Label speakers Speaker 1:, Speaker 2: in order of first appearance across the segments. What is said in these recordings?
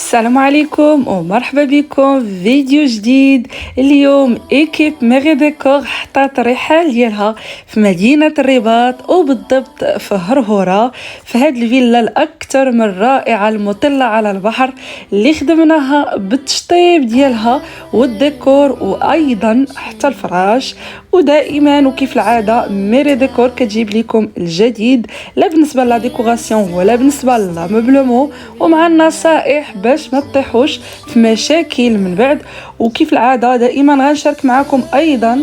Speaker 1: السلام عليكم ومرحبا بكم في فيديو جديد. اليوم ايكيب ميغي ديكور حطات الرحال ديالها في مدينة الرباط وبالضبط في هرهورة في هاد الفيلا الاكثر من رائعة المطلة على البحر اللي خدمناها بالتشطيب ديالها والديكور وايضا حتى الفراش. ودائما وكيف العاده ميغي ديكور كتجيب لكم الجديد لا بالنسبه لا ديكوراسيون ولا بالنسبه لا مبلومو ومع النصائح باش ما تطيحوش في مشاكل من بعد. وكيف العاده دائما غنشارك معكم ايضا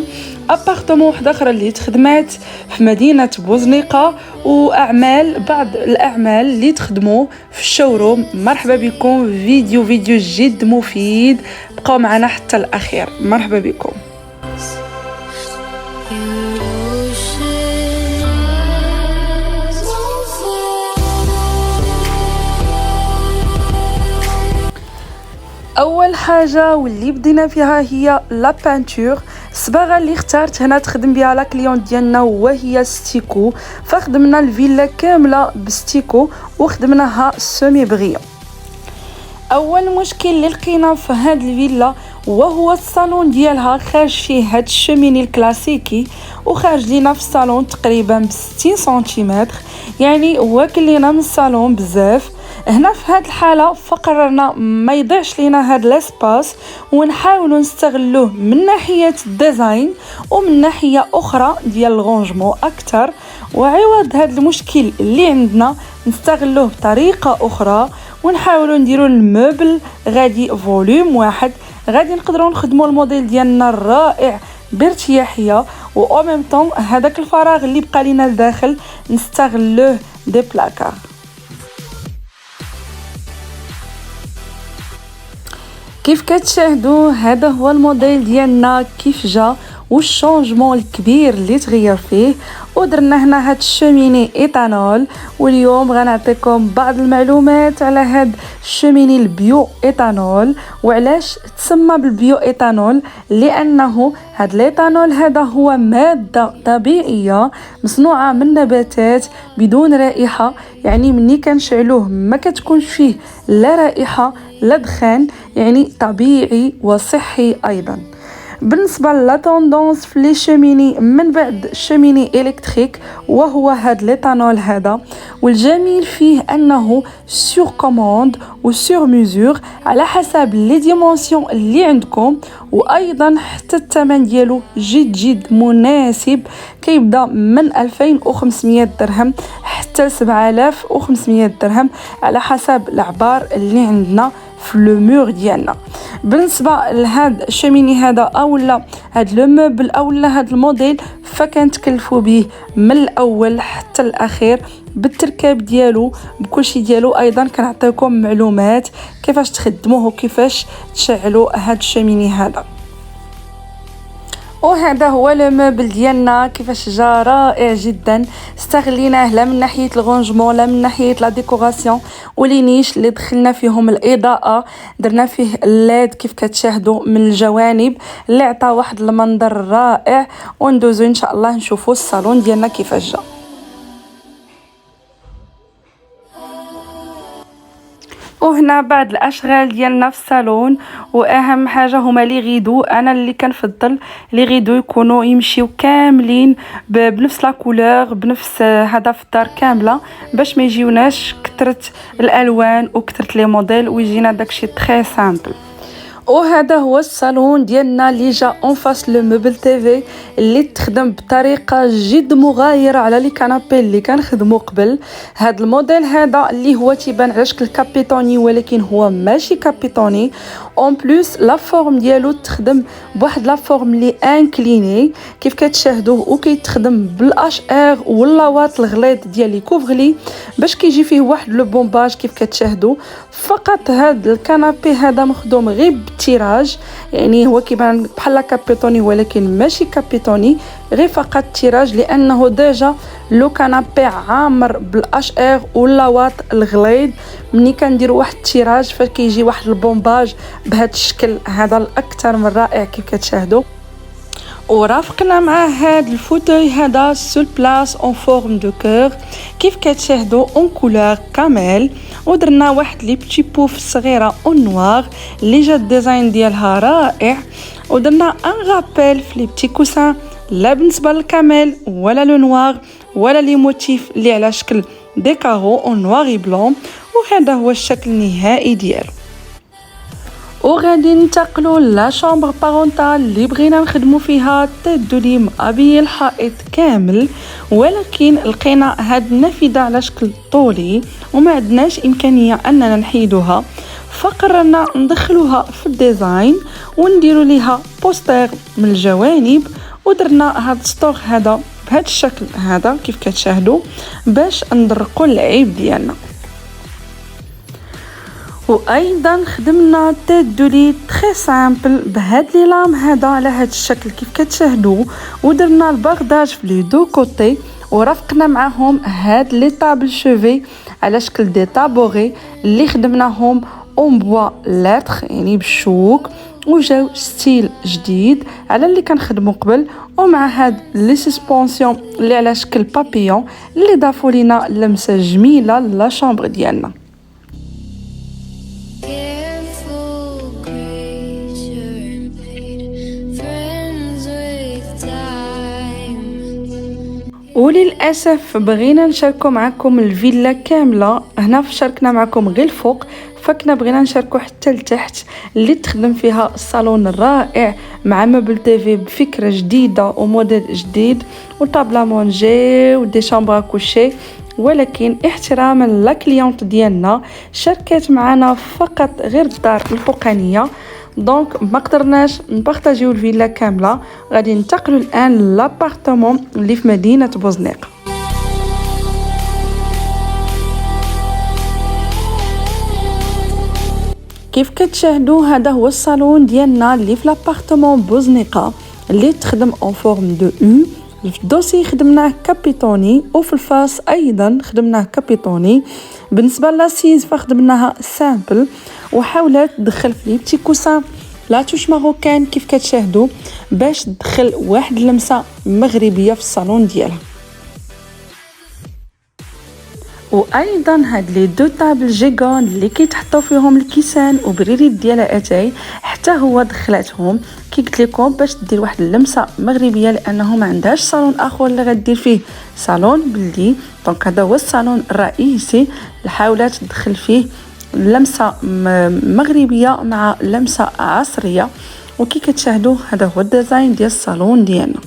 Speaker 1: ابارتمون واحد اخر اللي تخدمات في مدينه بوزنيقه واعمال بعض الاعمال اللي تخدموا في الشوروم. مرحبا بكم في فيديو جد مفيد، بقاو معنا حتى الاخير. مرحبا بكم. اول حاجه واللي بدينا فيها هي لا بانتور. الصباغه اللي اخترت هنا تخدم بها لا كليون ديالنا وهي ستيكو، فخدمنا الفيلا كامله بستيكو وخدمناها سيمي بريون. اول مشكل اللي لقينا في هاد الفيلا وهو الصالون ديالها خارج فيه هاد الشوميني الكلاسيكي وخارج لينا في الصالون تقريبا ب 60 سنتيمتر، يعني واكل لينا من الصالون بزاف. هنا في هاد الحاله فقررنا ما يضيعش لينا هاد الاسباس ونحاولوا نستغلوه من ناحيه الديزاين ومن ناحيه اخرى ديال الغونجمون اكثر، وعوض هاد المشكل اللي عندنا نستغلوه بطريقه اخرى ونحاولوا نديروا الموبل غادي فوليوم واحد، غادي نقدروا نخدموا الموديل ديالنا الرائع بارتياحيه و او ميم طون هذاك الفراغ اللي بقى لينا لداخل نستغلوه دي بلاكار. كيف كتشاهدوا هذا هو الموديل ديالنا كيف جا والشونجمون الكبير اللي تغير فيه. ودرنا هنا هاد الشوميني ايتانول، واليوم غنعطيكم بعض المعلومات على هاد الشوميني البيو ايتانول وعلاش تسمى بالبيو ايتانول. لانه هاد الايتانول هذا هو ماده طبيعيه مصنوعه من نباتات بدون رائحه، يعني مني كنشعلوه ما كتكونش فيه لا رائحه لا دخان، يعني طبيعي وصحي ايضا. بالنسبه لا توندونس في لي شوميني من بعد شوميني الكتريك وهو هاد ليتانول هذا، والجميل فيه انه سور كوموند و سور ميزور على حسب لي ديمونسيون اللي عندكم، وايضا حتى الثمن ديالو جد مناسب، كيبدا من 2500 درهم حتى 7500 درهم على حسب العبار اللي عندنا في لو مور ديالنا. بالنسبه لهاد الشوميني هذا اولا هاد لو موبل اولا هاد الموديل فكنتكلفوا به من الاول حتى الاخير بالتركاب ديالو بكلشي ديالو. ايضا كنعطيكم معلومات كيفاش تخدموه وكيفاش تشعلوا هاد الشوميني هذا. وهذا هو لو موبل ديالنا كيفاش جا رائع جدا، استغليناه لا من ناحيه الغونجمون لا من ناحيه لا ديكوراسيون، ولي نيش اللي دخلنا فيهم الاضاءه درنا فيه الليد كيف كتشاهدوا من الجوانب اللي عطى واحد المنظر رائع. وندوزو ان شاء الله نشوفوا الصالون ديالنا كيفاش جا. وهنا بعض الاشغال ديالنا في الصالون، واهم حاجه هما لي غيدو. انا اللي كنفضل لي غيدو يكونوا يمشيو كاملين بنفس لا كولور بنفس هذا في الدار كامله باش ما يجيوناش كثره الالوان وكثره لي موديل ويجينا داكشي تري سامبل. وهذا هو الصالون ديالنا اللي جا اون فاس لو موبل تي في اللي تخدم بطريقه جد مغايره على لي كانابي اللي كنخدموا قبل. هذا الموديل هذا اللي هو تيبان على شكل كابيتوني ولكن هو ماشي كابيتوني، اون بليس لا فورم ديالو تخدم بواحد لا فورم لي انكليني كيف كتشاهدوه، وكيتخدم بالاش ار واللاوات الغليظ ديال لي كوفغلي باش كيجي فيه واحد لو بومباج كيف كتشاهدوا. فقط هذا الكنابي هذا مخدوم غير بالتيراج، يعني هو كيبان بحال كابيتوني ولكن ماشي كابيتوني، غير فقط تيراج لانه ديجا لو كنابي عامر بالاش ار واللاوات الغليظ. ملي كنديروا واحد التيراج فكيجي واحد البومباج بهذا الشكل هذا الاكثر من رائع كيف كتشاهدوا. ورافقنا مع هاد الفوتوي هذا سول بلاس اون فورم دو كور كيف كتشاهدوا اون كولور كامل. ودرنا واحد لي بتي بوف صغيره اون نوار اللي جا الديزاين ديالها رائع. ودرنا ان رابيل في لي بتي كوسان لا بالنسبه للكامل ولا لو نوار ولا لي موتيف اللي على شكل دي كارو اون نواري بلون. وهذا هو الشكل النهائي ديالو. وغادي ننتقلوا لا شامبر بارونتال اللي بغينا نخدموا فيها تيت دو لي مابي الحائط كامل، ولكن لقينا هاد النافذه على شكل طولي وما عندناش امكانيه اننا نحيدوها، فقررنا ندخلوها في الديزاين ونديروا ليها بوستر من الجوانب. ودرنا هاد السطور هذا بهذا الشكل هذا كيف كتشاهدوا باش نضرقوا العيب ديالنا. وايضا خدمنا تيت دو لي تري سامبل بهاد لي لام هذا على هاد الشكل كيف كتشاهدوا. ودرنا الباغداج في لي دو كوتي ورافقنا معاهم هاد لي طابل شوفي على شكل دي طابوري اللي خدمناهم اون بوا لاتر يعني بالشوك، وجاو ستيل جديد على اللي كنخدموا قبل، ومع هاد لي سسبونسيون اللي على شكل بابيون اللي ضافوا لينا لمسه جميله لا شامبر ديالنا. وللاسف بغينا نشاركوا معكم الفيلا كامله، هنا شاركنا معكم غير الفوق، فكنا بغينا نشاركوا حتى لتحت اللي تخدم فيها الصالون الرائع مع مبل تيفي بفكره جديده وموديل جديد وطابلا مونجي ودي شامبر كوشي. ولكن احتراما لا كليونت ديالنا شاركت معنا فقط غير الدار الفوقانيه، دونك ما قدرناش نبارطاجيو الفيلا كامله. غادي ننتقلوا الان لابارتمون اللي في مدينه بوزنيق. كيف كتشاهدوا هذا هو الصالون ديالنا اللي في لابارتمون بوزنيقه اللي تخدم اون فورم دو يو. في الدوسي خدمناه كابيتوني وفي الفاس ايضا خدمناه كابيتوني. بالنسبه لاسيز فخدمناها سامبل وحاولت تدخل في لي بتي كوسان لا توش ماروكان كيف كتشاهدوا باش تدخل واحد اللمسه مغربيه في الصالون ديالها. وايضا هاد لي دو طابل جيغون اللي كيتحطوا فيهم الكيسان وبريريت ديالها اتاي حتى هو دخلاتهم كي قلت لكم باش دير واحد اللمسه مغربيه، لانه ما عندهاش صالون اخر اللي غدير فيه صالون بلدي. دونك هذا هو الصالون الرئيسي اللي حاولت تدخل فيه لمسه مغربيه مع لمسه عصريه. وكي كتشاهدوا هذا هو الديزاين ديال الصالون ديالنا.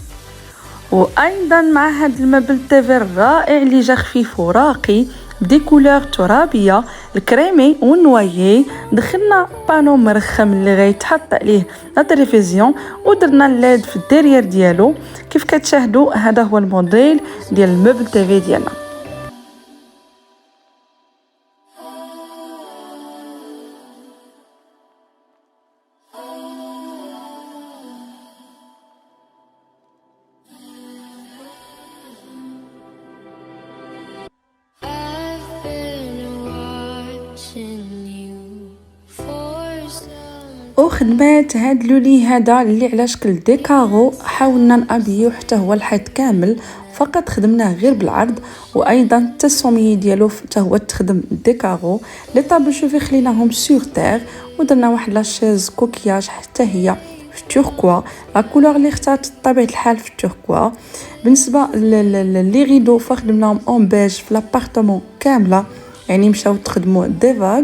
Speaker 1: وايضا مع هذا المبل تيفي الرائع اللي جا خفيف وراقي بدي كولور ترابيه الكريمي والنوايي، دخلنا بانو مرخم اللي غيتحط عليه لا تلفزيون ودرنا الليد في الديرير ديالو. كيف كتشاهدوا هذا هو الموديل ديال المبل تيفي ديالنا. وخدمات هاد لولي هذا اللي على شكل ديكارو حاولنا نابيو حتى هو الحيط كامل، فقط خدمناه غير بالعرض. وايضا التسوميه ديالو حتى هو تخدم ديكارو. لي طابل شوفي خليناهم سور تير ودرنا واحد لاشيز كوكياج حتى هي في توركوا، لا كولور اللي اختارت بطبيعه الحال في توركوا. بالنسبه لي ريدو فخدمناهم اون بيج في لابارتمون كامله، يعني مشاو تخدموا دي فاغ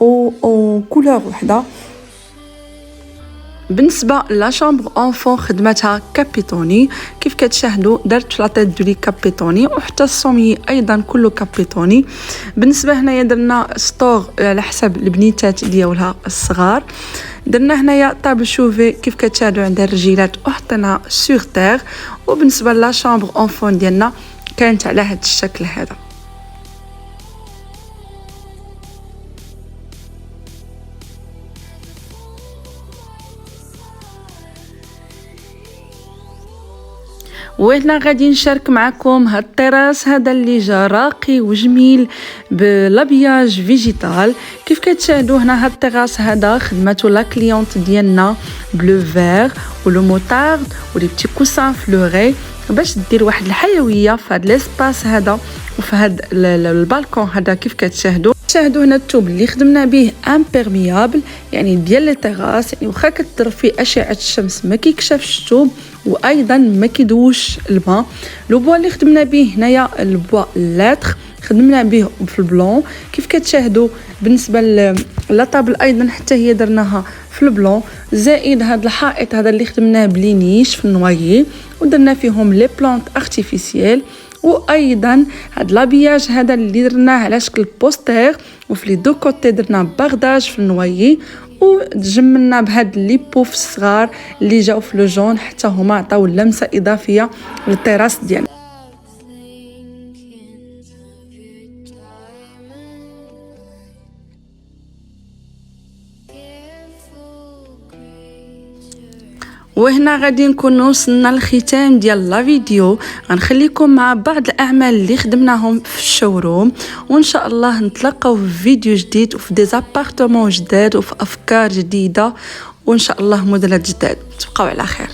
Speaker 1: و كولور وحده. بالنسبه لا شامبر اونفون خدمتها كابيتوني كيف كتشاهدوا درت في لاطيت دولي كابيتوني وحتى الصومي ايضا كله كابيتوني. بالنسبه هنايا درنا ستور على حسب البنيتات ديالها الصغار. درنا هنايا طابل شوفي كيف كتشاهدوا عندها الرجيلات وحطينا سور تير. وبالنسبه لا شامبر اونفون ديالنا كانت على هذا الشكل هذا. وهنا غادي نشارك معكم هاد التراس هذا اللي جا راقي وجميل بلابياج فيجيتال. كيف كتشاهدوا هنا هاد التراس هذا خدمته لا كليونت ديالنا بلو فير ولو موتارد ولي بتي كوسان فلوري باش دير واحد الحيويه في هاد ليسباس هذا وفي هاد البالكون هذا. كيف كتشاهدوا هنا الثوب اللي خدمنا به امبيرميابل يعني ديال لي تيراس، يعني واخا كتضرب فيه اشعه الشمس ما كيكشفش الثوب وايضا ما كيدوش الماء. لو بوا اللي خدمنا به هنايا البوا لاتر خدمنا به في البلون. كيف كتشاهدوا بالنسبه للطابل ايضا حتى هي درناها في البلون، زائد هذا الحائط هذا اللي خدمناه بلينيش في النوايي ودرنا فيهم لي بلانت ارتيفيسيال، وايضا هاد لابياج هذا اللي درناه على شكل بوستر وفي لي دو كوتي درنا بارداج في النوايي وتجملنا بهاد لي بوف الصغار اللي جاو في لو جون حتى هما عطاو لمسه اضافيه للتراس ديالنا. وهنا غادي نكون وصلنا للختام ديال لا فيديو. غنخليكم مع بعض الاعمال اللي خدمناهم في الشوروم، وان شاء الله نتلاقاو في فيديو جديد وفي دي زابارتمون جداد وفي افكار جديده وان شاء الله موديلات جداد. تبقاو على خير.